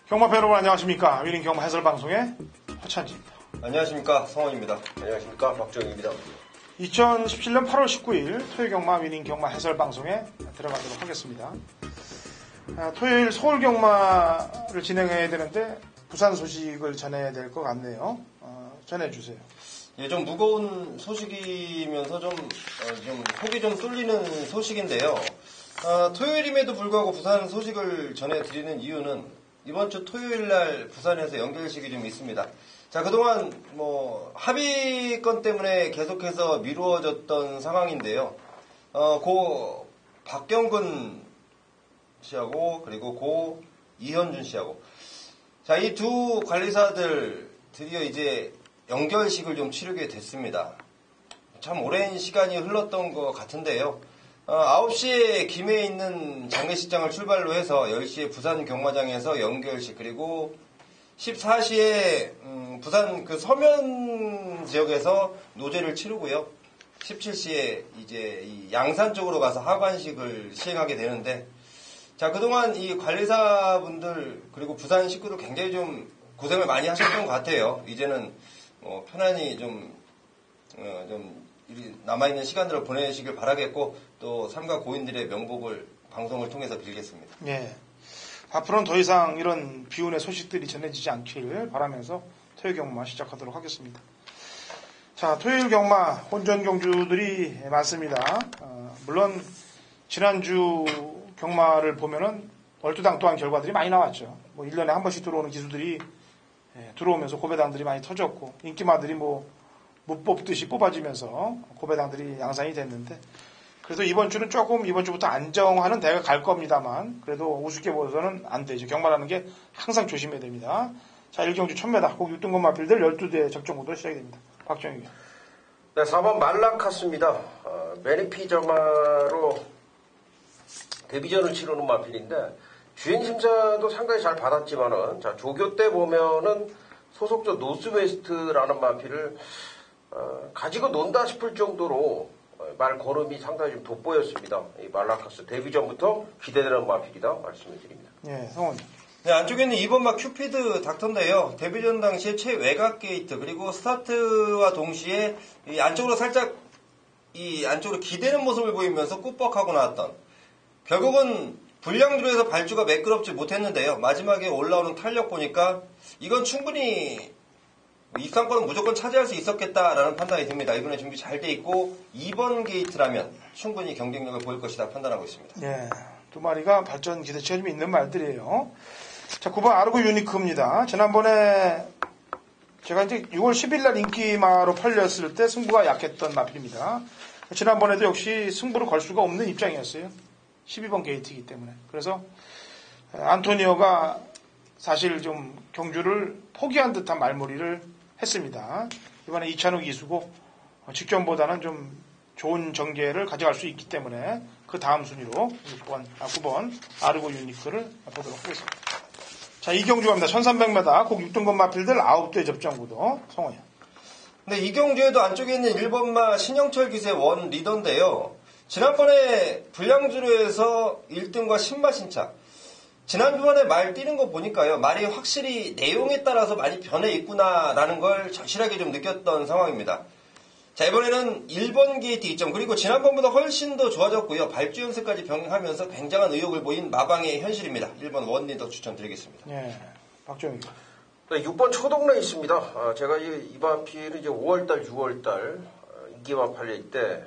경마팬 여러분 안녕하십니까. 위닝 경마 해설방송의 허찬지입니다. 안녕하십니까. 성원입니다. 안녕하십니까. 박정희입니다. 2017년 8월 19일 토요일 경마 위닝 경마 해설방송에 들어가도록 하겠습니다. 토요일 서울 경마를 진행해야 되는데 부산 소식을 전해야 될 것 같네요. 전해주세요. 예, 좀 무거운 소식이면서 좀 속이 좀 뚫리는 소식인데요. 토요일임에도 불구하고 부산 소식을 전해드리는 이유는 이번 주 토요일 날 부산에서 연결식이 좀 있습니다. 자, 그동안 합의건 때문에 계속해서 미루어졌던 상황인데요. 고 박경근 씨하고 그리고 고 이현준 씨하고 자, 이 두 관리사들 드디어 이제 연결식을 좀 치르게 됐습니다. 참 오랜 시간이 흘렀던 것 같은데요. 9시에 김해에 있는 장례식장을 출발로 해서 10시에 부산 경마장에서 연결식, 그리고 14시에 부산 그 서면 지역에서 노제를 치르고요. 17시에 이제 이 양산 쪽으로 가서 하관식을 시행하게 되는데, 자, 그동안 이 관리사분들 그리고 부산 식구들 굉장히 좀 고생을 많이 하셨던 것 같아요. 이제는 편안히 좀 남아있는 시간들을 보내시길 바라겠고, 또 삼가 고인들의 명복을 방송을 통해서 빌겠습니다. 예. 앞으로는 더 이상 이런 비운의 소식들이 전해지지 않기를 바라면서 토요일 경마 시작하도록 하겠습니다. 자, 토요일 경마 혼전 경주들이 많습니다. 물론 지난주 경마를 보면은 얼두당토한 결과들이 많이 나왔죠. 1년에 한 번씩 들어오는 기수들이 들어오면서 고배당들이 많이 터졌고, 인기마들이 못 뽑듯이 뽑아지면서 고배당들이 양산이 됐는데, 그래도 이번 주는 조금 이번 주부터 안정화는 대가 갈 겁니다만, 그래도 우습게 보서는 안 되죠. 경마라는 게 항상 조심해야 됩니다. 자, 1경주 1000m 꼭 6등급 마필들 12대 적정구도 시작이 됩니다. 박정희. 네, 4번 말라카스입니다. 매니피저마로 데뷔전을 치르는 마필인데, 주행심사도 상당히 잘 받았지만은, 자, 조교 때 보면은 소속조 노스웨스트라는 마필을 가지고 논다 싶을 정도로 말 걸음이 상당히 좀 돋보였습니다. 이 말라카스 데뷔전부터 기대되는 마필이다 말씀을 드립니다. 네, 성원. 네, 안쪽에는 2번 막 큐피드 닥터인데요. 데뷔전 당시에 최외곽 게이트, 그리고 스타트와 동시에 이 안쪽으로 살짝 이 안쪽으로 기대는 모습을 보이면서 꾸벅하고 나왔던, 결국은 불량주로에서 발주가 매끄럽지 못했는데요. 마지막에 올라오는 탄력 보니까 이건 충분히 입상권은 무조건 차지할 수 있었겠다라는 판단이 듭니다. 이번에 준비 잘 돼 있고 2번 게이트라면 충분히 경쟁력을 보일 것이다 판단하고 있습니다. 네, 두 마리가 발전 기대치가 좀 있는 말들이에요. 자, 9번 아르고 유니크입니다. 지난번에 제가 이제 6월 10일 날 인기마로 팔렸을 때 승부가 약했던 마필입니다. 지난번에도 역시 승부를 걸 수가 없는 입장이었어요. 12번 게이트이기 때문에. 그래서 안토니오가 사실 좀 경주를 포기한 듯한 말머리를 했습니다. 이번에 이찬욱 이수고 직전보다는 좀 좋은 전개를 가져갈 수 있기 때문에 그 다음 순위로 9번 아르고 유니크를 보도록 하겠습니다. 자, 이경주 갑니다. 1300m 꼭 6등급 마필들 9대 접전구도 성호야. 네, 이경주에도 안쪽에 있는 1번마 신영철 기세 원 리더인데요. 지난번에 불량주로에서 1등과 신마 신차. 지난번에 말 뛰는 거 보니까요, 말이 확실히 내용에 따라서 많이 변해 있구나라는 걸 절실하게 좀 느꼈던 상황입니다. 자, 이번에는 1번 게이트 2점, 그리고 지난번보다 훨씬 더 좋아졌고요. 발주 연습까지 병행하면서 굉장한 의욕을 보인 마방의 현실입니다. 1번 원리더 추천드리겠습니다. 네, 박정희. 네, 6번 초동레 있습니다. 제가 이 마필을 이제 5월달, 6월달 인기만 팔릴 때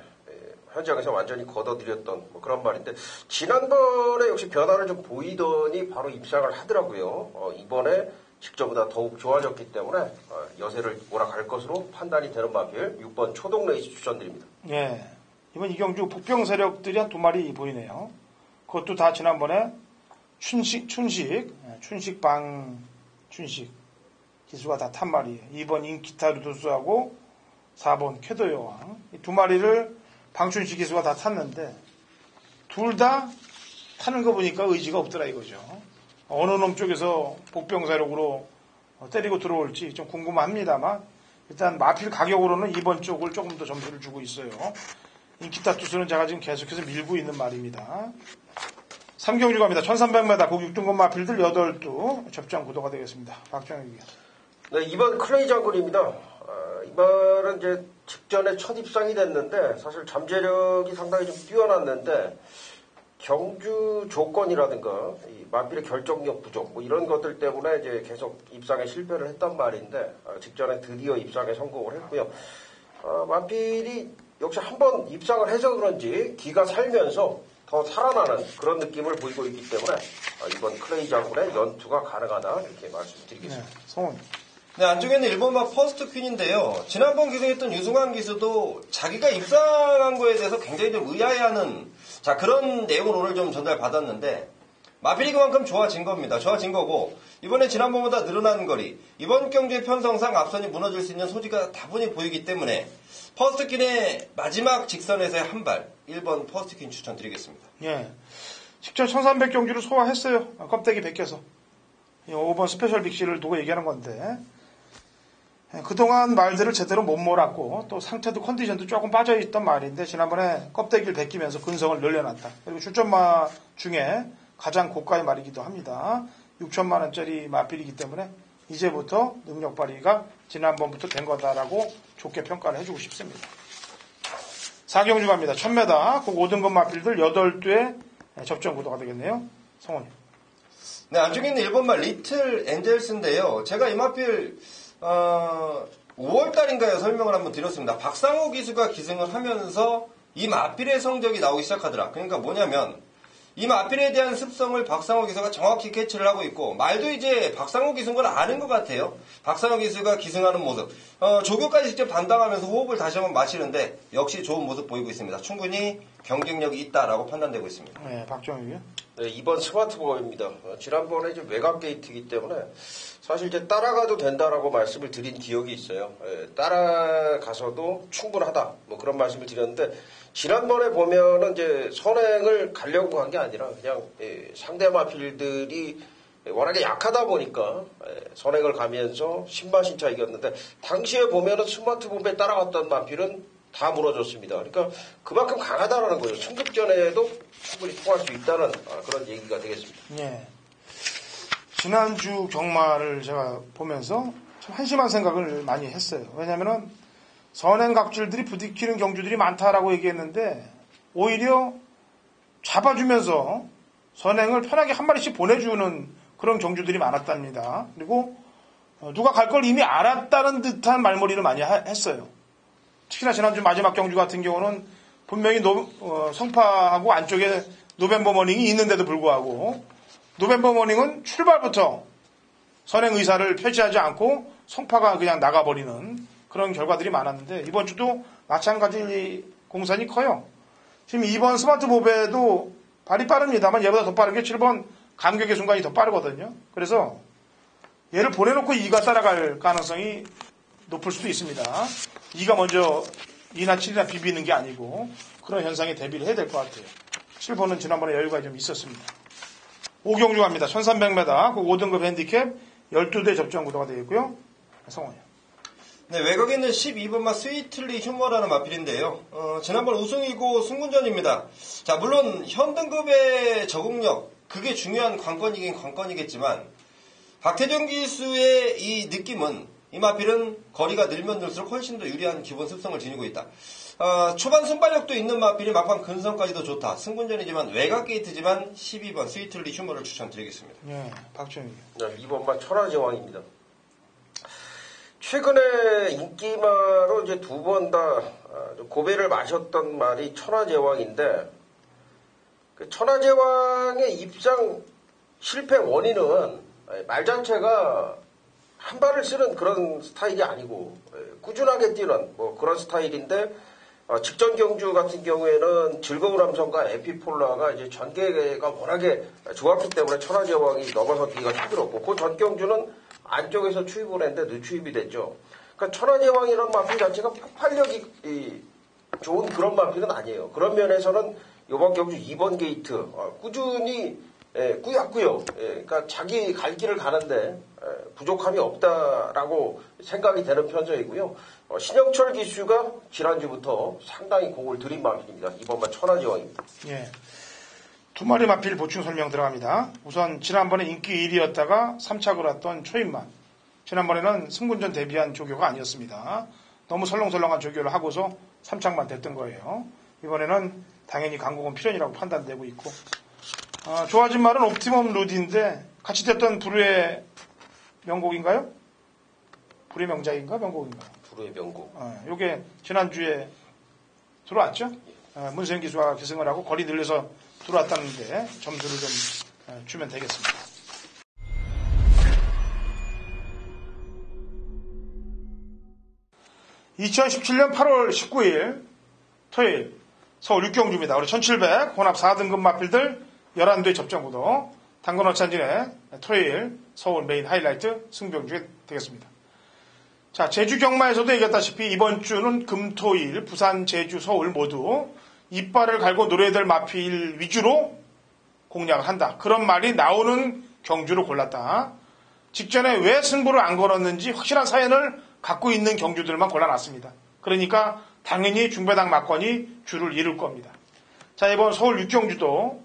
현장에서 완전히 걷어들였던 그런 말인데, 지난번에 역시 변화를 좀 보이더니 바로 입상을 하더라고요. 이번에 직전보다 더욱 좋아졌기 때문에 여세를 몰아갈 것으로 판단이 되는 마필 6번 초동 레이스 추천드립니다. 네, 이번 이경주 복병 세력들이 한 두 마리 보이네요. 그것도 다 지난번에 춘식 기수가 다 탄 말이에요. 2번 인기타 루도스하고 4번 쾌도 여왕, 이 두 마리를 방춘식 기수가 다 탔는데 둘 다 타는 거 보니까 의지가 없더라 이거죠. 어느 놈 쪽에서 복병 세력으로 때리고 들어올지 좀 궁금합니다만, 일단 마필 가격으로는 2번 쪽을 조금 더 점수를 주고 있어요. 인기타 투수는 제가 지금 계속해서 밀고 있는 말입니다. 3경주 갑니다. 1300m 국 6등급 마필들 8두 접전 구도가 되겠습니다. 박정희 위원. 네, 이번 클레이 장군입니다. 이번은 이제 직전에 첫 입상이 됐는데 사실 잠재력이 상당히 좀 뛰어났는데 경주 조건이라든가 이 마필의 결정력 부족 뭐 이런 것들 때문에 이제 계속 입상에 실패를 했단 말인데 직전에 드디어 입상에 성공을 했고요. 마필이 역시 한번 입상을 해서 그런지 기가 살면서 더 살아나는 그런 느낌을 보이고 있기 때문에 이번 클레이 장군의 연투가 가능하다 이렇게 말씀드리겠습니다. 네, 성훈. 네, 안쪽에는 1번마 퍼스트 퀸인데요. 지난번 기승했던 유승환 기수도 자기가 입상한 거에 대해서 굉장히 좀 의아해하는 그런 내용을 오늘 좀 전달받았는데 마필이 그만큼 좋아진 겁니다. 좋아진 거고 이번에 지난번보다 늘어나는 거리 이번 경주의 편성상 앞선이 무너질 수 있는 소지가 다분히 보이기 때문에 퍼스트 퀸의 마지막 직선에서의 한 발 1번 퍼스트 퀸 추천드리겠습니다. 예. 직전 1300경주를 소화했어요. 껍데기 벗겨서. 5번 스페셜 빅시를 두고 얘기하는 건데 그동안 말들을 제대로 못 몰았고 또 상태도 컨디션도 조금 빠져있던 말인데 지난번에 껍데기를 벗기면서 근성을 늘려놨다. 그리고 출전마 중에 가장 고가의 말이기도 합니다. 6천만 원짜리 마필이기 때문에 이제부터 능력 발휘가 지난번부터 된 거다라고 좋게 평가를 해주고 싶습니다. 4경주 갑니다. 1000m 국 5등급 마필들 8두의 접전 구도가 되겠네요. 성원이. 네, 안쪽에 있는 1번마 리틀 엔젤스인데요. 제가 이 마필 5월달인가요? 설명을 한번 드렸습니다. 박상호 기수가 기승을 하면서 이 마필의 성적이 나오기 시작하더라. 그러니까 뭐냐면 이 마필에 대한 습성을 박상호 기수가 정확히 캐치를 하고 있고 말도 이제 박상호 기수인 걸 아는 것 같아요. 박상호 기수가 기승하는 모습. 조교까지 직접 담당하면서 호흡을 다시 한번 마시는데 역시 좋은 모습 보이고 있습니다. 충분히 경쟁력이 있다라고 판단되고 있습니다. 네, 박정희. 네, 이번 스마트보입니다. 지난번에 이제 외곽 게이트이기 때문에 사실 이제 따라가도 된다라고 말씀을 드린 기억이 있어요. 따라가서도 충분하다. 뭐 그런 말씀을 드렸는데 지난번에 보면은 이제 선행을 가려고 한 게 아니라 그냥 상대 마필들이 워낙에 약하다 보니까 선행을 가면서 신마신차 이겼는데 당시에 보면은 스마트보에 따라갔던 마필은 다 무너졌습니다. 그러니까 그만큼 강하다라는 거예요. 승급전에도 충분히 통할 수 있다는 그런 얘기가 되겠습니다. 예. 지난주 경마를 제가 보면서 참 한심한 생각을 많이 했어요. 왜냐면은 선행각질들이 부딪히는 경주들이 많다라고 얘기했는데 오히려 잡아주면서 선행을 편하게 한 마리씩 보내주는 그런 경주들이 많았답니다. 그리고 누가 갈 걸 이미 알았다는 듯한 말머리를 많이 했어요. 특히나 지난주 마지막 경주 같은 경우는 분명히 성파하고 안쪽에 노벤버 머닝이 있는데도 불구하고 노벤버 머닝은 출발부터 선행 의사를 펼치하지 않고 성파가 그냥 나가버리는 그런 결과들이 많았는데 이번 주도 마찬가지 공산이 커요. 지금 2번 스마트 보배도 발이 빠릅니다만 얘보다 더 빠른 게 7번 감격의 순간이 더 빠르거든요. 그래서 얘를 보내놓고 2가 따라갈 가능성이 높을 수도 있습니다. 2가 먼저 2나 7이나 비비는 게 아니고 그런 현상에 대비를 해야 될 것 같아요. 7번은 지난번에 여유가 좀 있었습니다. 5경주 갑니다. 1300m 그 5등급 핸디캡 12대 접전 구도가 되겠고요. 성원이요. 네, 외곽에 있는 12번마 스위틀리 휴머라는 마필인데요. 지난번 우승이고 승군전입니다. 자, 물론 현 등급의 적응력, 그게 중요한 관건이긴 관건이겠지만 박태정 기수의 이 느낌은 이 마필은 거리가 늘면 늘수록 훨씬 더 유리한 기본 습성을 지니고 있다. 초반 순발력도 있는 마필이 막판 근성까지도 좋다. 승군전이지만 외곽 게이트지만 12번 스위틀리 휴머를 추천드리겠습니다. 네, 박정희. 네, 2번마 천하제왕입니다. 최근에 인기마로 이제 2번 다 고배를 마셨던 말이 천하제왕인데 그 천하제왕의 입상 실패 원인은 말 자체가 한 발을 쓰는 그런 스타일이 아니고 꾸준하게 뛰는 뭐 그런 스타일인데 직전 경주 같은 경우에는 즐거운 함성과 에피폴라가 이제 전개가 워낙에 좋았기 때문에 천하제왕이 넘어서기가 힘들었고 그 전 경주는 안쪽에서 추입을 했는데 늦추입이 됐죠. 그러니까 천하제왕이라는 마필 자체가 폭발력이 좋은 그런 마필은 아니에요. 그런 면에서는 이번 경주 2번 게이트 꾸준히 꾸역꾸역 그러니까 자기 갈 길을 가는데 부족함이 없다라고 생각이 되는 편성이고요. 신영철 기수가 지난주부터 상당히 공을 들인 마필입니다. 이번만 천하제왕입니다. 예. 두 마리 마필 보충 설명 들어갑니다. 우선 지난번에 인기 1위였다가 3착을 왔던 초인만. 지난번에는 승분전 대비한 조교가 아니었습니다. 너무 설렁설렁한 조교를 하고서 3착만 됐던 거예요. 이번에는 당연히 강공은 필연이라고 판단되고 있고, 좋아진 말은 옵티멈 루디인데 같이 됐던 불후의 명곡인가요? 불후의 명작인가 명곡인가? 불후의 명곡. 요게 지난주에 들어왔죠? 문세영 기수와 기승을 하고 거리 늘려서 들어왔다는데 점수를 좀 주면 되겠습니다. (2017년 8월 19일) 토요일 서울 육경주입니다. 우리 1700 혼합 4등급 마필들 11대 접전구도 당근 어찬진의 토요일 서울 메인 하이라이트 승병주에 되겠습니다. 자, 제주 경마에서도 얘기했다시피 이번 주는 금토일 부산, 제주, 서울 모두 이빨을 갈고 노려야 될 마필 위주로 공략을 한다. 그런 말이 나오는 경주를 골랐다. 직전에 왜 승부를 안 걸었는지 확실한 사연을 갖고 있는 경주들만 골라놨습니다. 그러니까 당연히 중배당 막건이 줄을 이룰 겁니다. 자, 이번 서울 육경주도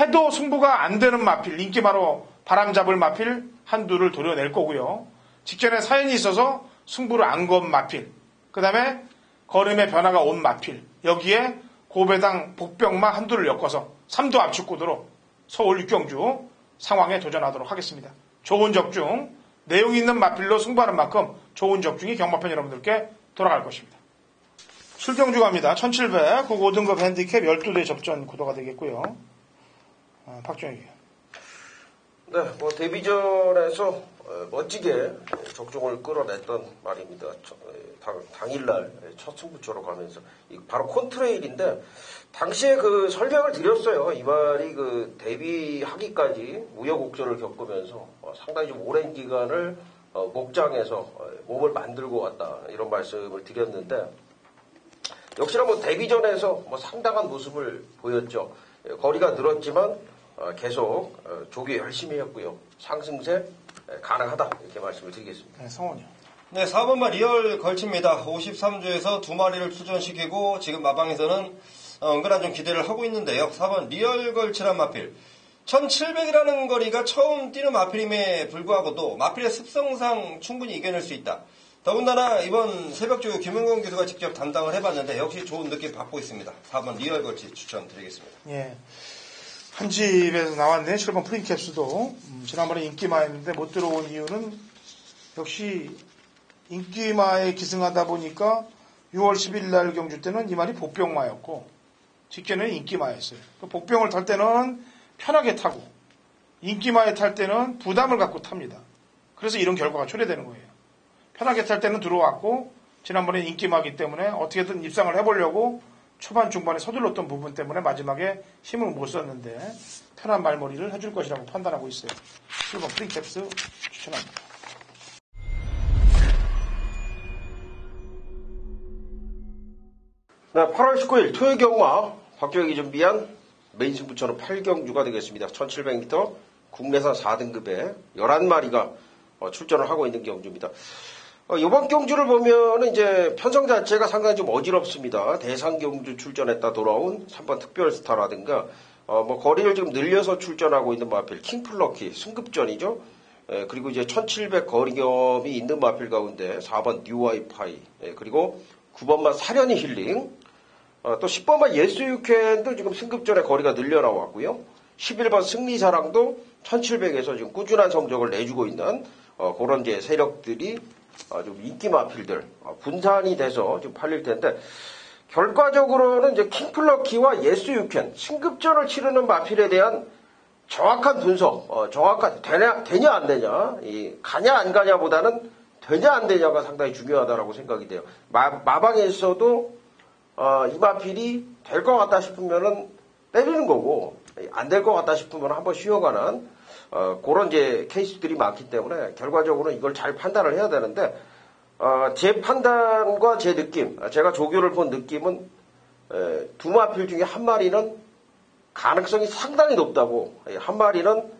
해도 승부가 안 되는 마필, 인기마로 바람잡을 마필 한두를 도려낼 거고요. 직전에 사연이 있어서 승부를 안 건 마필, 그 다음에 걸음의 변화가 온 마필, 여기에 고배당 복병마 한두를 엮어서 3도 압축구도로 서울 육경주 상황에 도전하도록 하겠습니다. 좋은 적중, 내용 있는 마필로 승부하는 만큼 좋은 적중이 경마팬 여러분들께 돌아갈 것입니다. 실경주 갑니다. 1700 5등급 핸디캡 12대 접전 구도가 되겠고요. 박정희. 네, 데뷔전에서 멋지게 적중을 끌어냈던 말입니다. 당일날 첫 승부처로 가면서 바로 콘트레일인데 당시에 그 설명을 드렸어요. 이 말이 그 데뷔하기까지 우여곡절을 겪으면서 상당히 좀 오랜 기간을 목장에서 몸을 만들고 왔다 이런 말씀을 드렸는데 역시나 데뷔전에서 상당한 모습을 보였죠. 거리가 늘었지만 계속 조기 열심히 했고요. 상승세 가능하다 이렇게 말씀을 드리겠습니다. 네, 성원이요. 네, 4번마 리얼 걸칩니다. 53주에서 두 마리를 출전시키고 지금 마방에서는 은근한 좀 기대를 하고 있는데요. 4번 리얼 걸치란 마필. 1700이라는 거리가 처음 뛰는 마필임에 불구하고도 마필의 습성상 충분히 이겨낼 수 있다. 더군다나 이번 새벽주 김은건 기수가 직접 담당을 해봤는데 역시 좋은 느낌 받고 있습니다. 4번 리얼 걸치 추천드리겠습니다. 예. 한 집에서 나왔네. 7번 프린캡스도 지난번에 인기마였는데 못 들어온 이유는 역시 인기마에 기승하다 보니까 6월 10일 날 경주 때는 이 말이 복병마였고 직전에는 인기마였어요. 복병을 탈 때는 편하게 타고 인기마에 탈 때는 부담을 갖고 탑니다. 그래서 이런 결과가 초래되는 거예요. 편하게 탈 때는 들어왔고 지난번에 인기마기 때문에 어떻게든 입상을 해보려고 초반 중반에 서둘렀던 부분 때문에 마지막에 힘을 못 썼는데 편한 말머리를 해줄 것이라고 판단하고 있어요. 7번 프린캡스 추천합니다. 네, 8월 19일 토요일 경마 박정혁이 준비한 메인 승부처는 8경주가 되겠습니다. 1700m 국내산 4등급에 11마리가 출전을 하고 있는 경주입니다. 이번 경주를 보면 이제 편성 자체가 상당히 좀 어지럽습니다. 대상 경주 출전했다 돌아온 3번 특별스타라든가 거리를 지금 늘려서 출전하고 있는 마필 킹플러키 승급전이죠. 그리고 이제 1700 거리겸이 있는 마필 가운데 4번 뉴와이파이 그리고 9번만 사련이 힐링 또 10번만 예스유캔도 지금 승급전에 거리가 늘려 나왔고요. 11번 승리사랑도 1700에서 지금 꾸준한 성적을 내주고 있는 그런 이제 세력들이 좀 인기 마필들 분산이 돼서 좀 팔릴 텐데 결과적으로는 이제 킹플러키와 예스유캔 승급전을 치르는 마필에 대한 정확한 분석, 정확한 되냐 안 되냐, 가냐 안 가냐보다는 되냐 안 되냐가 상당히 중요하다라고 생각이 돼요. 마방에서도 이 마필이 될 것 같다 싶으면은 때리는 거고 안 될 것 같다 싶으면 한번 쉬어가는 그런 이제 케이스들이 많기 때문에 결과적으로는 이걸 잘 판단을 해야 되는데 제 판단과 제 느낌, 제가 조교를 본 느낌은 두 마필 중에 한 마리는 가능성이 상당히 높다고 한 마리는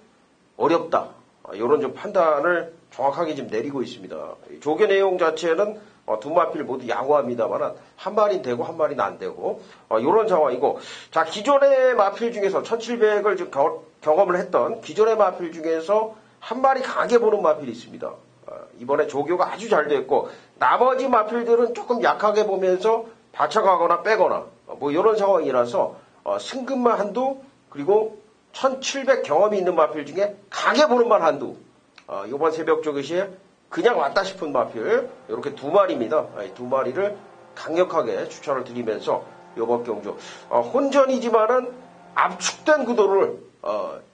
어렵다 이런 좀 판단을 정확하게 지금 내리고 있습니다. 조교 내용 자체는 두 마필 모두 양호합니다만 한 마리는 되고 한 마리는 안 되고 이런 상황이고, 자, 기존의 마필 중에서 1700을 지금 경험을 했던 기존의 마필 중에서 한 마리 강하게 보는 마필이 있습니다. 이번에 조교가 아주 잘 됐고, 나머지 마필들은 조금 약하게 보면서 받쳐가거나 빼거나 뭐 이런 상황이라서 승급만 한두, 그리고 1700 경험이 있는 마필 중에 강하게 보는 말 한두, 이번 새벽 조교시에 그냥 왔다 싶은 마필 이렇게 두 마리입니다. 두 마리를 강력하게 추천을 드리면서 이번 경주 혼전이지만은 압축된 구도를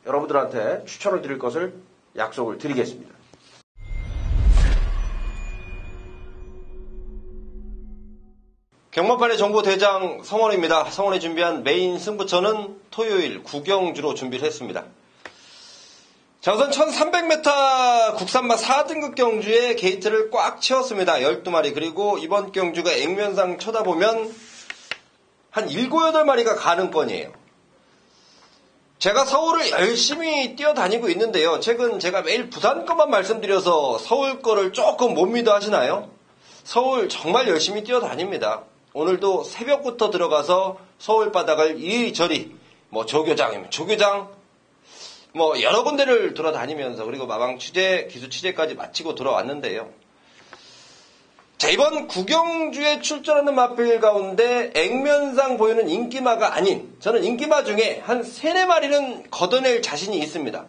여러분들한테 추천을 드릴 것을 약속을 드리겠습니다. 경마판의 정보대장 성원입니다. 성원이 준비한 메인 승부처는 토요일 구경주로 준비를 했습니다. 자, 우선 1300m 국산마 4등급 경주에 게이트를 꽉 채웠습니다. 12마리. 그리고 이번 경주가 액면상 쳐다보면 한 7, 8마리가 가능권이에요. 제가 서울을 열심히 뛰어다니고 있는데요. 최근 제가 매일 부산 것만 말씀드려서 서울 거를 조금 못 믿어 하시나요? 서울 정말 열심히 뛰어다닙니다. 오늘도 새벽부터 들어가서 서울 바닥을 이리저리 조교장이면 조교장 여러 군데를 돌아다니면서, 그리고 마방 취재, 기수 취재까지 마치고 돌아왔는데요. 자, 이번 구경주에 출전하는 마필 가운데 액면상 보이는 인기마가 아닌, 저는 인기마 중에 한 3, 4마리는 걷어낼 자신이 있습니다.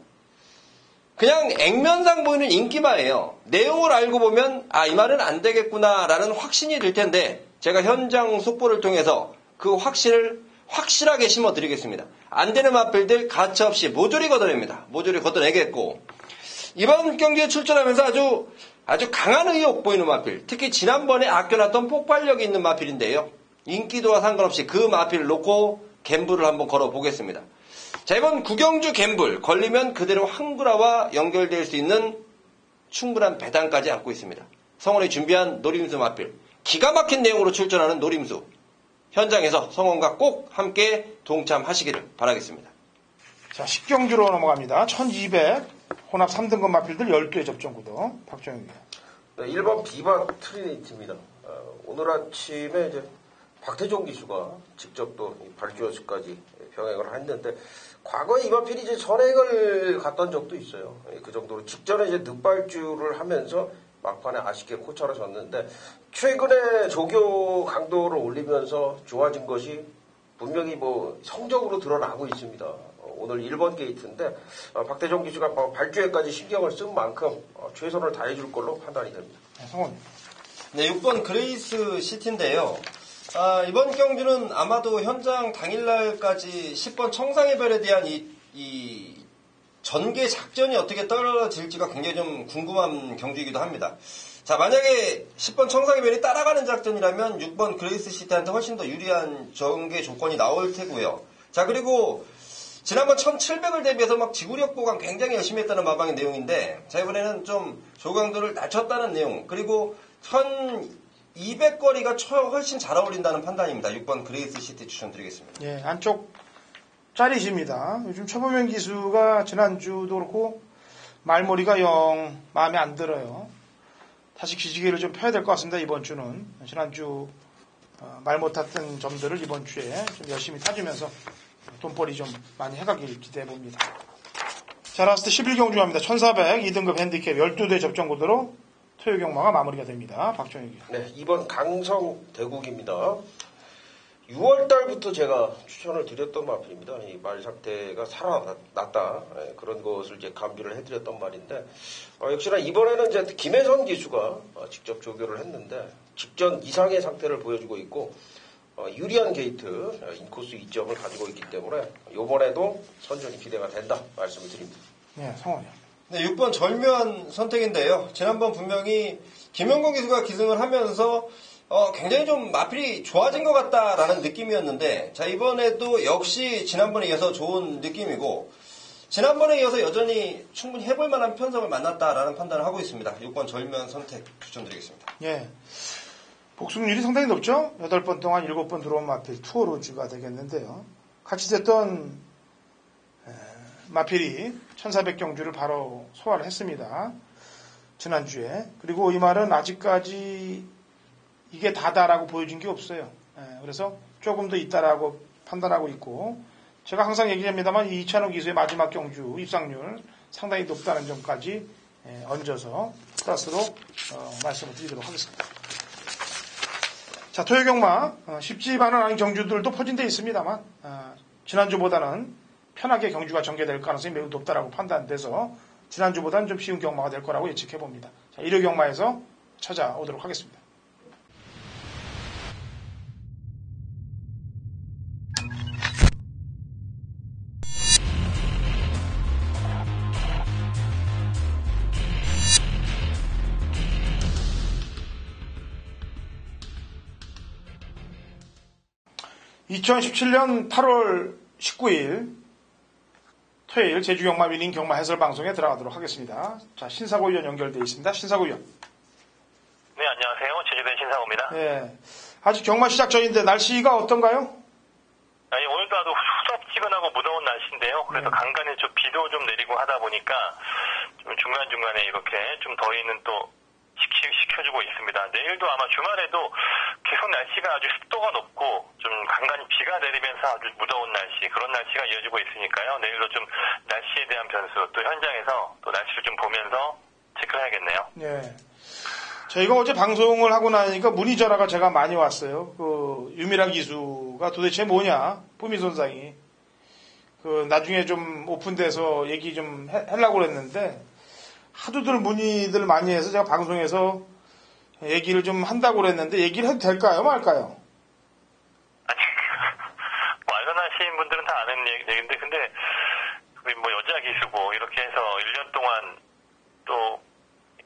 그냥 액면상 보이는 인기마예요. 내용을 알고 보면 이 말은 안 되겠구나 라는 확신이 들 텐데, 제가 현장 속보를 통해서 그 확신을 확실하게 심어드리겠습니다. 안 되는 마필들 가차없이 모조리 걷어냅니다. 모조리 걷어내겠고, 이번 경기에 출전하면서 아주 강한 의욕 보이는 마필, 특히 지난번에 아껴놨던 폭발력이 있는 마필인데요. 인기도와 상관없이 그 마필을 놓고 갬블을 한번 걸어보겠습니다. 자, 이번 구경주 갬블 걸리면 그대로 한구라와 연결될 수 있는 충분한 배당까지 안고 있습니다. 성원이 준비한 노림수 마필, 기가 막힌 내용으로 출전하는 노림수, 현장에서 성원과 꼭 함께 동참하시기를 바라겠습니다. 자, 10경주로 넘어갑니다. 1200 혼합 3등급 마필들 12개 접전구도 박정희입니다. 네, 1번 비바 트리니티입니다. 오늘 아침에 이제 박태종 기수가 직접 또 발주연수까지 병행을 했는데, 과거에 이 마필이 이제 선행을 갔던 적도 있어요. 그 정도로 직전에 이제 늑발주를 하면서 막판에 아쉽게 코차를 졌는데, 최근에 조교 강도를 올리면서 좋아진 것이 분명히 성적으로 드러나고 있습니다. 오늘 1번 게이트인데, 박태종 기수가 발주에까지 신경을 쓴 만큼 최선을 다해줄 걸로 판단이 됩니다. 성원. 네, 6번 그레이스 시티인데요. 이번 경주는 아마도 현장 당일날까지 10번 청상의 별에 대한 이 전개 작전이 어떻게 떨어질지가 굉장히 좀 궁금한 경주이기도 합니다. 자, 만약에 10번 청상의 별이 따라가는 작전이라면 6번 그레이스 시티한테 훨씬 더 유리한 전개 조건이 나올 테고요. 자, 그리고 지난번 1700을 대비해서 지구력 보강 굉장히 열심히 했다는 마방의 내용인데, 자, 이번에는 좀 조강도를 낮췄다는 내용, 그리고 1200거리가 훨씬 잘 어울린다는 판단입니다. 6번 그레이스 시티 추천드리겠습니다. 예, 안쪽 짜릿입니다. 요즘 최보명 기수가 지난주도 그렇고 말머리가 영 마음에 안 들어요. 다시 기지개를 좀 펴야 될 것 같습니다. 이번 주는 지난주 말 못했던 점들을 이번 주에 좀 열심히 따주면서 돈벌이 좀 많이 해가길 기대해 봅니다. 자, 라스트 11경주 갑니다. 1400 2등급 핸디캡 12대 접전구도로 토요 경마가 마무리가 됩니다. 박정희. 네, 이번 강성 대국입니다. 6월달부터 제가 추천을 드렸던 마필입니다. 이 말 상태가 살아났다, 그런 것을 이제 감비를 해드렸던 말인데, 역시나 이번에는 이제 김혜선 기수가 직접 조교를 했는데 직전 이상의 상태를 보여주고 있고, 유리한 게이트 인코스 2점을 가지고 있기 때문에 이번에도 선전이 기대가 된다 말씀을 드립니다. 네, 성원이요. 네, 6번 절묘한 선택인데요. 지난번 분명히 김영건 기수가 기승을 하면서 굉장히 좀 마필이 좋아진 것 같다라는 느낌이었는데, 자, 이번에도 역시 지난번에 이어서 좋은 느낌이고, 지난번에 이어서 여전히 충분히 해볼 만한 편성을 만났다라는 판단을 하고 있습니다. 6번 절묘한 선택 추천드리겠습니다. 예. 복승률이 상당히 높죠? 8번 동안 7번 들어온 마필 투어로즈가 되겠는데요. 같이 됐던 마필이 1400경주를 바로 소화를 했습니다. 지난주에. 그리고 이 말은 아직까지 이게 다다라고 보여준 게 없어요. 그래서 조금 더 있다라고 판단하고 있고, 제가 항상 얘기합니다만 이찬호 기수의 마지막 경주 입상률 상당히 높다는 점까지 얹어서 플러스로 말씀을 드리도록 하겠습니다. 자, 토요경마 쉽지만은 않은 경주들도 포진되어 있습니다만 지난주보다는 편하게 경주가 전개될 가능성이 매우 높다라고 판단돼서 지난주보다는 좀 쉬운 경마가 될 거라고 예측해 봅니다. 자, 일요 경마에서 찾아오도록 하겠습니다. (2017년 8월 19일) 토요일 제주경마 위닝 경마 해설 방송에 들어가도록 하겠습니다. 자, 신사고 위원 연결되어 있습니다. 신사고 위원. 네, 안녕하세요. 제주된 신사고입니다. 네, 아직 경마 시작 전인데 날씨가 어떤가요? 아니, 오늘도 아주 후덥지근하고 무더운 날씨인데요. 그래서 간간히 좀 비도 좀 내리고 하다 보니까 좀 중간중간에 이렇게 좀 더위는 또 식혀주고 있습니다. 내일도 아마 주말에도 계속 날씨가 아주 습도가 높고 좀 간간히 비가 내리면서 아주 무더운 날씨, 그런 날씨가 이어지고 있으니까요. 내일도 좀 날씨에 대한 변수, 또 현장에서 또 날씨를 좀 보면서 체크해야겠네요. 네. 저희가 어제 방송을 하고 나니까 문의 전화가 제가 많이 왔어요. 그 유미라 기수가 도대체 뭐냐, 뿜이 손상이. 그 나중에 좀 오픈돼서 얘기 좀 하려고 그랬는데 하도들 문의들 많이 해서 제가 방송에서 얘기를 좀 한다고 그랬는데 얘기를 해도 될까요, 말까요? 아니, 뭐 알선하신 분들은 다 아는 얘기인데, 근데 뭐 여자 기수고 이렇게 해서 1년 동안 또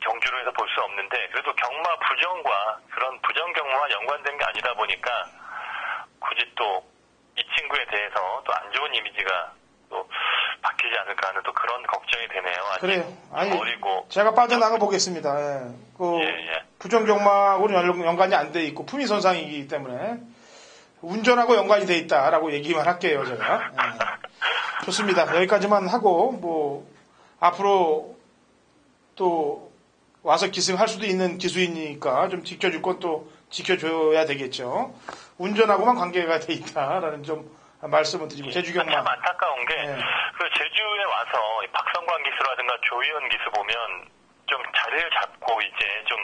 경주를 해서 볼 수 없는데, 그래도 경마 부정과 그런 부정 경마와 연관된 게 아니다 보니까 굳이 또 이 친구에 대해서 또 안 좋은 이미지가 또 바뀌지 않을까 하는 또 그런 걱정이 되네요. 그래요. 아니, 어리고 제가 빠져나가 보겠습니다. 예. 그 부정 경마하고는 연관이 안 돼 있고 품위 손상이기 때문에 운전하고 연관이 돼 있다라고 얘기만 할게요, 제가. 예. 좋습니다. 여기까지만 하고 뭐 앞으로 또 와서 기승할 수도 있는 기수이니까 좀 지켜줄 건 또 지켜줘야 되겠죠. 운전하고만 관계가 돼 있다라는 좀 말씀을 드리고 제주경마. 참 안타까운 게 그 제주에 와서 박성광 기수라든가 조희연 기수 보면 좀 자리를 잡고 이제 좀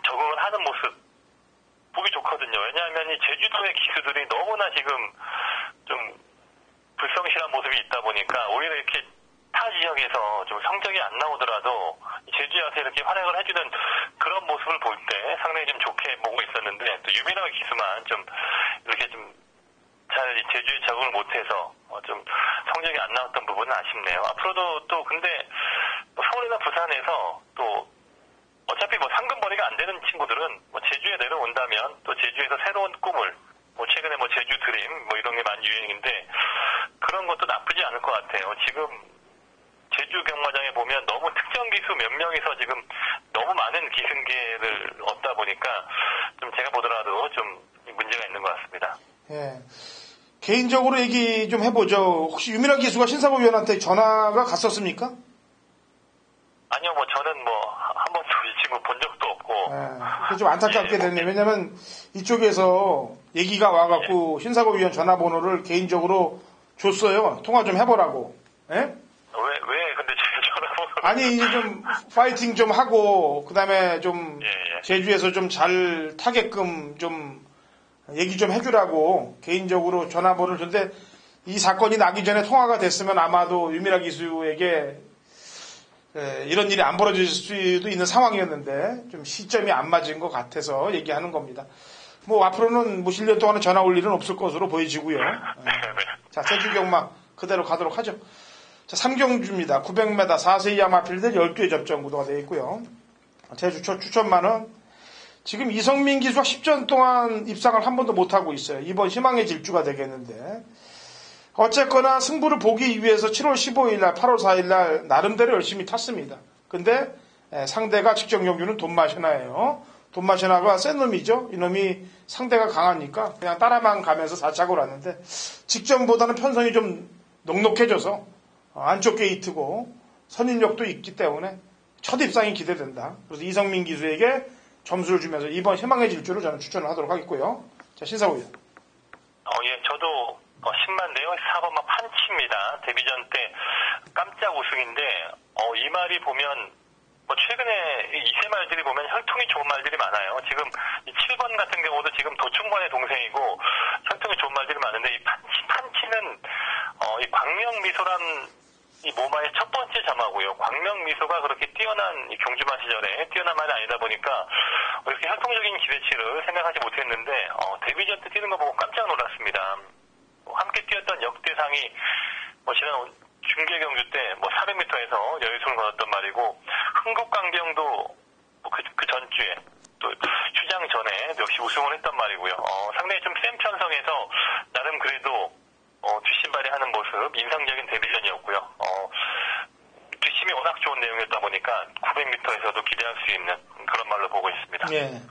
적응을 하는 모습 보기 좋거든요. 왜냐하면 이 제주도의 기수들이 너무나 지금 좀 불성실한 모습이 있다 보니까 오히려 이렇게 타 지역에서 좀 성적이 안 나오더라도 제주에 와서 이렇게 활약을 해주는 그런 모습을 볼 때 상당히 좀 좋게 보고 있었는데, 또 유미라 기수만 좀 이렇게 좀 잘 제주에 적응을 못해서 좀 성적이 안 나왔던 부분은 아쉽네요. 앞으로도 또 근데 서울이나 부산에서 또 어차피 뭐 상금벌이가 안 되는 친구들은 뭐 제주에 내려온다면 또 제주에서 새로운 꿈을, 뭐 최근에 뭐 제주 드림 뭐 이런 게 많이 유행인데 그런 것도 나쁘지 않을 것 같아요. 지금 제주 경마장에 보면 너무 특정 기수 몇 명이서 지금 너무 많은 기승기를 얻다 보니까 좀 제가 보더라도 좀 문제가 있는 것 같습니다. 예. 개인적으로 얘기 좀 해보죠. 혹시 유미라 기수가 신사고 위원한테 전화가 갔었습니까? 아니요, 뭐 저는 뭐 한 번도 이 친구 본 적도 없고. 예. 좀 안타깝게 됐네요. 왜냐면 이쪽에서 얘기가 와갖고 신사고 위원 전화번호를 개인적으로 줬어요. 통화 좀 해보라고. 예? 왜 근데 제 전화번호? 아니 이제 좀 파이팅 좀 하고 그다음에 좀 제주에서 좀 잘 타게끔 좀 얘기 좀 해주라고 개인적으로 전화번호를 줬는데 이 사건이 나기 전에 통화가 됐으면 아마도 유미라 기수에게 이런 일이 안 벌어질 수도 있는 상황이었는데 좀 시점이 안 맞은 것 같아서 얘기하는 겁니다. 뭐 앞으로는 뭐 1년 동안은 전화 올 일은 없을 것으로 보여지고요. 자, 제주경마 그대로 가도록 하죠. 자, 3경주입니다. 900m 4세 이하 마필들 12회 접전 구도가 되어 있고요. 제주 추천만은 지금 이성민 기수가 10전 동안 입상을 한 번도 못하고 있어요. 이번 희망의 질주가 되겠는데 어쨌거나 승부를 보기 위해서 7월 15일 날 8월 4일 날 나름대로 열심히 탔습니다. 근데 상대가 직전 경주는 돈마시나예요. 돈마시나가 센 놈이죠. 이놈이 상대가 강하니까 그냥 따라만 가면서 4착을 왔는데 직전보다는 편성이 좀 넉넉해져서 안쪽 게이트고 선인력도 있기 때문에 첫 입상이 기대된다. 그래서 이성민 기수에게 점수를 주면서 이번 희망의 질주를 저는 추천을 하도록 하겠고요. 자, 신사호 의원. 예, 저도 10만대요. 4번만 판치입니다. 데뷔전 때 깜짝 우승인데, 이 말이 보면, 최근에 이세 말들이 보면 혈통이 좋은 말들이 많아요. 지금 이 7번 같은 경우도 지금 도충관의 동생이고, 혈통이 좋은 말들이 많은데, 이 판치는, 이 광명미소란 이 모마의 첫 번째 자마고요. 광명미소가 그렇게 뛰어난 이 경주마 시절에 뛰어난 말이 아니다 보니까 이렇게 혈통적인 기대치를 생각하지 못했는데 데뷔전 때 뛰는 거 보고 깜짝 놀랐습니다. 함께 뛰었던 역대상이 지난 중계 경주 때 400m에서 여유승을 거뒀단 말이고 흥국강병도 그 전주에 또 휴장 전에 역시 우승을 했단 말이고요. 상당히 좀 센 편성에서 나름 그래도 뒷심발이 하는 모습 인상적인 데뷔전이었고요. 뒷심이 워낙 좋은 내용이었다 보니까 900m에서도 기대할 수 있는 그런 말로 보고 있습니다. 예.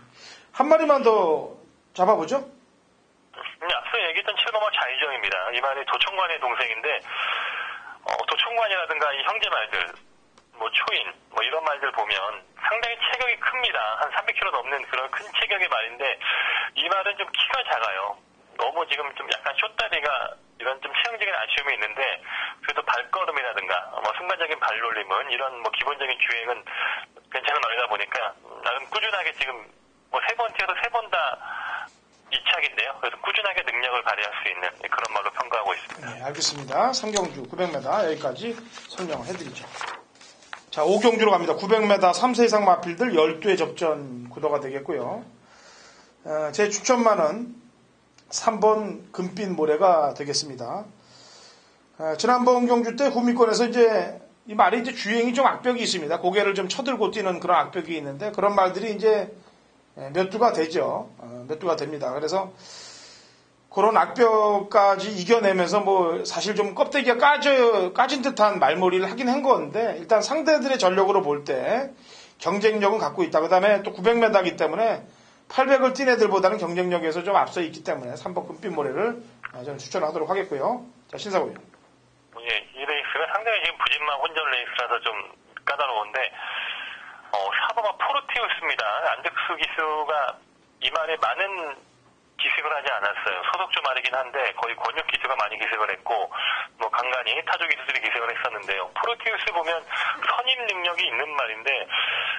한 마리만 더 잡아보죠. 앞서 얘기했던 7번마 좌이정입니다. 이 말이 도청관의 동생인데 도청관이라든가 이 형제 말들 초인 이런 말들 보면 상당히 체격이 큽니다. 한 300kg 넘는 그런 큰 체격의 말인데 이 말은 좀 키가 작아요. 너무 지금 좀 약간 쇼다리가 이런 좀 체형적인 아쉬움이 있는데 그래도 발걸음이라든가 순간적인 발놀림은 이런 기본적인 주행은 괜찮은 말이다 보니까 나름 꾸준하게 지금 3번 뛰어도 3번 다 이착인데요. 그래서 꾸준하게 능력을 발휘할 수 있는 그런 말로 평가하고 있습니다. 네, 알겠습니다. 상경주 900m 여기까지 설명을 해드리죠. 자, 5경주로 갑니다. 900m 3세 이상 마필들 12회 접전 구도가 되겠고요. 제 추천만은 3번 금빛 모래가 되겠습니다. 지난번 경주 때 후미권에서 이제 이 말이 이제 주행이 좀 악벽이 있습니다. 고개를 좀 쳐들고 뛰는 그런 악벽이 있는데 그런 말들이 이제 몇 두가 되죠. 몇 두가 됩니다. 그래서 그런 악벽까지 이겨내면서 사실 좀 껍데기가 까진 듯한 말머리를 하긴 한 건데 일단 상대들의 전력으로 볼 때 경쟁력은 갖고 있다. 그 다음에 또 900m이기 때문에 800을 뛴 애들보다는 경쟁력에서 좀 앞서 있기 때문에 3번 금빛모래를 저는 추천하도록 하겠고요. 자, 신사고 의원. 예, 이 레이스가 상당히 지금 부진만 혼전 레이스라서 좀 까다로운데 4번가 포르티우스입니다. 안덱스 기수가 이 말에 많은 기색을 하지 않았어요. 소속주 말이긴 한데 거의 권역 기수가 많이 기색을 했고 간간히 타조 기수들이 기색을 했었는데요. 포르티우스 보면 선임 능력이 있는 말인데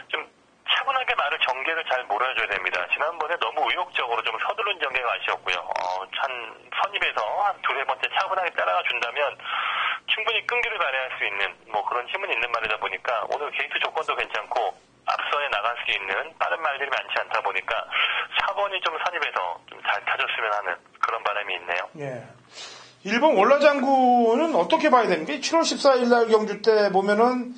좀 차분하게 말을 전개를 잘 몰아줘야 됩니다. 지난번에 너무 의욕적으로 좀 서두른 전개가 아쉬웠고요. 한 선입에서 한 두세 번째 차분하게 따라가 준다면 충분히 끈기를 발휘할 수 있는 그런 힘은 있는 말이다 보니까 오늘 게이트 조건도 괜찮고 앞서에 나갈 수 있는 빠른 말들이 많지 않다 보니까 4번이 좀 선입에서 좀 잘 타줬으면 하는 그런 바람이 있네요. 예. 일본 월라장구는 어떻게 봐야 됩니까? 7월 14일 날 경주 때 보면은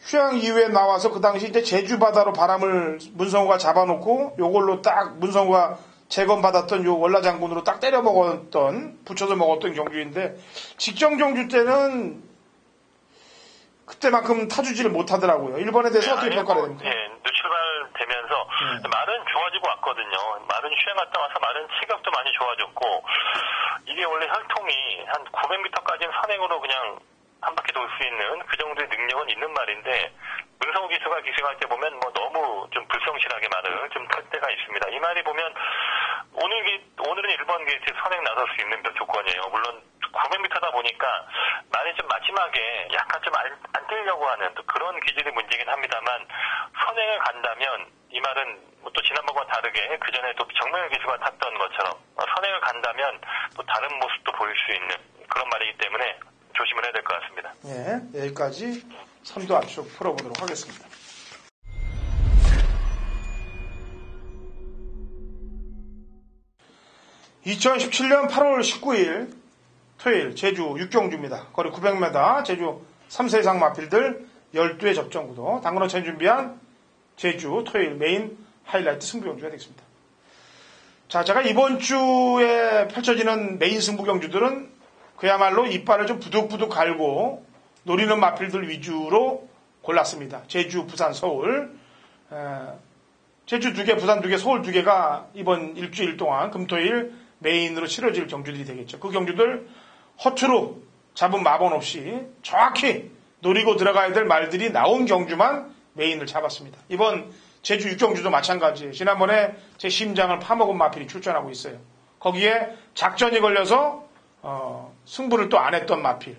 휴양 이후에 나와서 그 당시 이제 제주 바다로 바람을 문성우가 잡아놓고 요걸로 딱 문성우가 재건받았던 요 월라장군으로 딱 때려 먹었던, 붙여서 먹었던 경주인데, 직전 경주 때는 그때만큼 타주지를 못하더라고요. 일본에 대해서 어떻게 평가를 해야 됩니까? 예, 출발되면서 말은 좋아지고 왔거든요. 말은 휴양 갔다 와서 말은 체격도 많이 좋아졌고, 이게 원래 혈통이 한 900m까지는 선행으로 그냥 한 바퀴 돌 수 있는 그 정도의 능력은 있는 말인데 문성우 기수가 기승할 때 보면 너무 좀 불성실하게 말을 좀 탈 때가 있습니다. 이 말이 보면 오늘은 1번 게이트에 선행 나설 수 있는 몇 조건이에요. 물론 900m다 보니까 말이 좀 마지막에 약간 좀 안 뛰려고 하는 또 그런 기질이 문제긴 합니다만 선행을 간다면 이 말은 또 지난번과 다르게 그 전에 또 정명현 기수가 탔던 것처럼 선행을 간다면 또 다른 모습도 보일 수 있는 그런 말이기 때문에 조심을 해야 될 것 같습니다. 예, 여기까지 3도 압축 풀어보도록 하겠습니다. (2017년 8월 19일) 토요일 제주 6경주입니다. 거리 900m 제주 3세 이상 마필들 12회 접전구도 당근호차이 준비한 제주 토요일 메인 하이라이트 승부경주가 되겠습니다. 자, 제가 이번 주에 펼쳐지는 메인 승부경주들은 그야말로 이빨을 좀 부득부득 갈고 노리는 마필들 위주로 골랐습니다. 제주, 부산, 서울. 제주 2개, 부산 2개, 서울 2개가 이번 일주일 동안 금토일 메인으로 치러질 경주들이 되겠죠. 그 경주들 허투루 잡은 마본 없이 정확히 노리고 들어가야 될 말들이 나온 경주만 메인을 잡았습니다. 이번 제주 6경주도 마찬가지예요. 지난번에 제 심장을 파먹은 마필이 출전하고 있어요. 거기에 작전이 걸려서 승부를 또 안 했던 마필.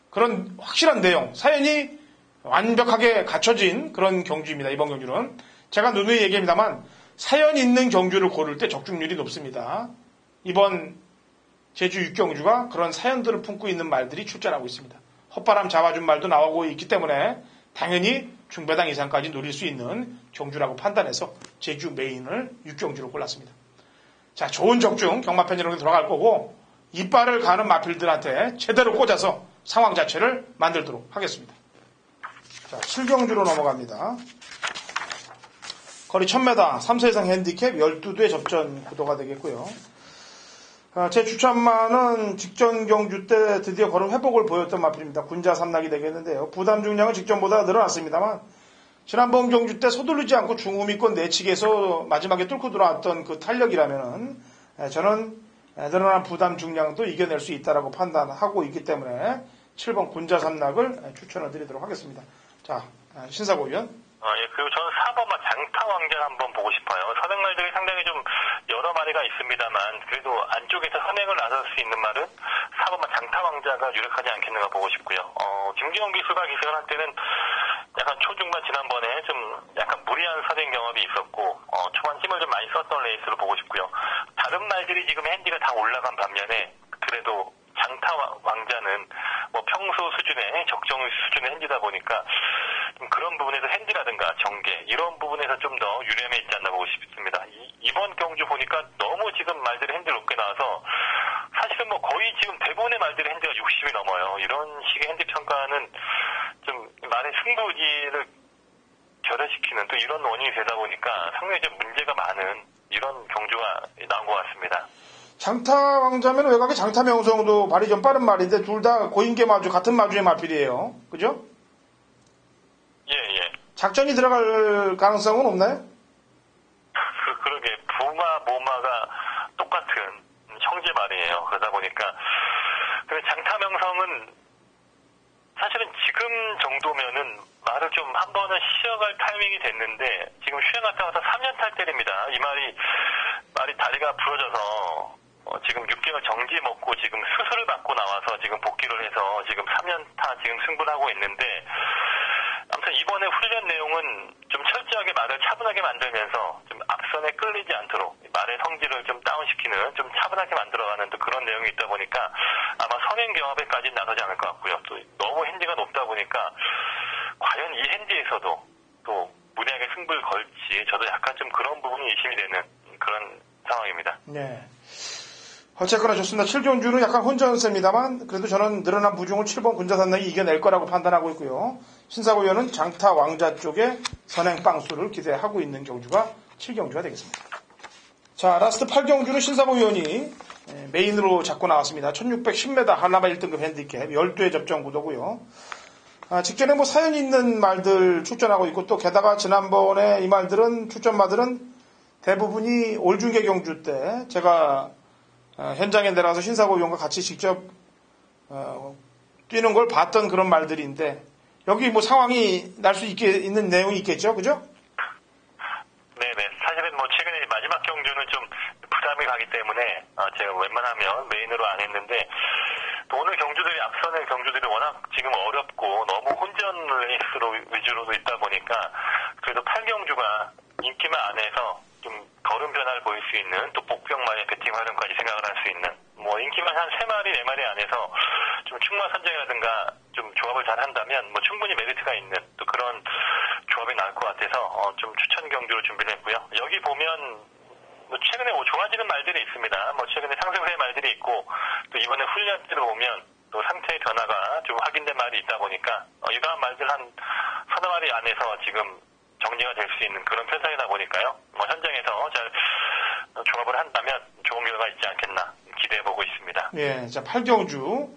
그런 확실한 내용, 사연이 완벽하게 갖춰진 그런 경주입니다. 이번 경주는. 제가 누누이 얘기합니다만 사연 있는 경주를 고를 때 적중률이 높습니다. 이번 제주 6경주가 그런 사연들을 품고 있는 말들이 출전하고 있습니다. 헛바람 잡아준 말도 나오고 있기 때문에 당연히 중배당 이상까지 노릴 수 있는 경주라고 판단해서 제주 메인을 6경주로 골랐습니다. 자, 좋은 적중 경마팬 여러분이 들어갈 거고 이빨을 가는 마필들한테 제대로 꽂아서 상황 자체를 만들도록 하겠습니다. 자, 7경주로 넘어갑니다. 거리 1000m, 3세 이상 핸디캡 12대 접전 구도가 되겠고요. 제 추천마는 직전 경주 때 드디어 걸음 회복을 보였던 마필입니다. 군자 삼락이 되겠는데요. 부담 중량은 직전보다 늘어났습니다만 지난번 경주 때 서두르지 않고 중후미권 내치기에서 마지막에 뚫고 들어왔던 그 탄력이라면은 저는 늘어난 부담 중량도 이겨낼 수 있다라고 판단하고 있기 때문에 7번 군자 삼락을 추천을 드리도록 하겠습니다. 자, 신사고 위원. 예, 그리고 저는 4번만 장타 왕자 한번 보고 싶어요. 선행말들이 상당히 좀 여러 마리가 있습니다만 그래도 안쪽에서 선행을 나설 수 있는 말은 4번만 장타 왕자가 유력하지 않겠는가 보고 싶고요. 김기용 기수가 기승을 할 때는 약간 초중반 지난번에 좀 약간 무리한 선행 경험이 있었고 초반 힘을 좀 많이 썼던 레이스로 보고 싶고요. 다른 말들이 지금 핸디가 다 올라간 반면에 그래도 장타 왕자는 뭐 평소 수준의 적정 수준의 핸디다 보니까 그런 부분에서 핸디라든가 전개 이런 부분에서 좀 더 유리함에 있지 않나 보고 싶습니다. 이번 경주 보니까 너무 지금 말들이 핸디 높게 나와서 사실은 뭐 거의 지금 대부분의 말들이 핸디가 60이 넘어요. 이런 식의 핸디 평가는 좀 말의 승부지를 결여시키는 또 이런 원인이 되다 보니까 상당히 좀 문제가 많은 이런 경주가 나온 것 같습니다. 장타 왕자면 외곽에 장타 명성도 발이 좀 빠른 말인데 둘 다 고인계 마주 같은 마주의 마필이에요. 그죠? 예. 작전이 들어갈 가능성은 없나요? 그러게 부마 모마가 똑같은 형제 말이에요. 그러다 보니까 장타 명성은 사실은 지금 정도면은 말을 좀 한 번은 쉬어갈 타이밍이 됐는데 지금 휴양 갔다 와서 3년 탈 때입니다. 이 말이 다리가 부러져서 지금 6개월 정지 먹고 지금 수술을 받고 나와서 지금 복귀를 해서 지금 3년타 지금 승부를 하고 있는데 아무튼 이번에 훈련 내용은 좀 철저하게 말을 차분하게 만들면서 좀 앞선에 끌리지 않도록 말의 성질을 좀 다운시키는 좀 차분하게 만들어가는 또 그런 내용이 있다 보니까 아마 선행 경합에까지는 나서지 않을 것 같고요. 또 너무 핸디가 높다 보니까 과연 이 핸디에서도 또 무리하게 승부를 걸지 저도 약간 좀 그런 부분이 의심이 되는 그런 상황입니다. 네. 어쨌거나 좋습니다. 7경주는 약간 혼전세입니다만 그래도 저는 늘어난 부중을 7번 군자산락이 이겨낼 거라고 판단하고 있고요. 신사고 위원은 장타 왕자 쪽에 선행 빵수를 기대하고 있는 경주가 7경주가 되겠습니다. 자, 라스트 8경주는 신사고 위원이 메인으로 잡고 나왔습니다. 1610m 한라바 1등급 핸디캡 12회 접전 구도고요. 직전에 뭐 사연이 있는 말들 출전하고 있고 또 게다가 지난번에 이 말들은 출전마들은 대부분이 올중계 경주 때 제가 현장에 내려가서 신사고 위원과 같이 직접 뛰는 걸 봤던 그런 말들인데 여기 뭐 상황이 날 수 있는 내용이 있겠죠, 그죠? 네네. 사실은 뭐 최근에 마지막 경주는 좀 부담이 가기 때문에 제가 웬만하면 메인으로 안 했는데 또 오늘 경주들이 앞서는 경주들이 워낙 지금 어렵고 너무 혼전 레이스로 위주로도 있다 보니까 그래도 8경주가 인기만 안에서 좀 걸음 변화를 보일 수 있는 또 복병만의 배팅 활용까지 생각을 할 수 있는 뭐 인기만 한 3마리 4마리 안에서 좀 충마 선정이라든가 좀 조합을 잘 한다면 뭐 충분히 메리트가 있는 또 그런 조합이 나올 것 같아서 좀 추천 경주로 준비를 했고요. 여기 보면 뭐 최근에 뭐 좋아지는 말들이 있습니다. 뭐 최근에 상승세 말들이 있고 또 이번에 훈련들을 보면 또 상태의 변화가 좀 확인된 말이 있다 보니까 이러한 말들 한 서너 마리 안에서 지금 정리가 될 수 있는 그런 편상이다 보니까요. 뭐 현장에서 잘 조합을 한다면 좋은 결과가 있지 않겠나 기대해보고 있습니다. 예, 자 8경주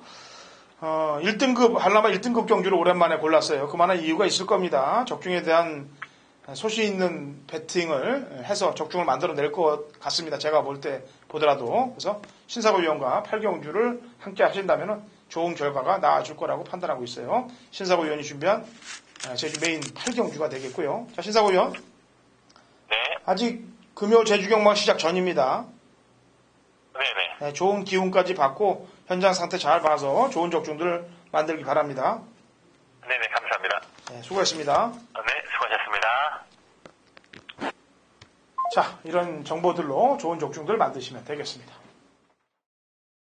1등급 한라마 1등급 경주를 오랜만에 골랐어요. 그만한 이유가 있을 겁니다. 적중에 대한 소신 있는 배팅을 해서 적중을 만들어낼 것 같습니다. 제가 볼 때 보더라도. 그래서 신사고 위원과 8경주를 함께 하신다면 좋은 결과가 나아질 거라고 판단하고 있어요. 신사고 위원이 준비한 제주 메인 8경주가 되겠고요. 자, 신사고 위원. 네. 아직 금요 제주 경마 시작 전입니다. 네네. 네, 좋은 기운까지 받고 현장 상태 잘 봐서 좋은 적중들을 만들기 바랍니다. 네네, 감사합니다. 네, 수고했습니다. 네, 수고하셨습니다. 자, 이런 정보들로 좋은 적중들 만드시면 되겠습니다.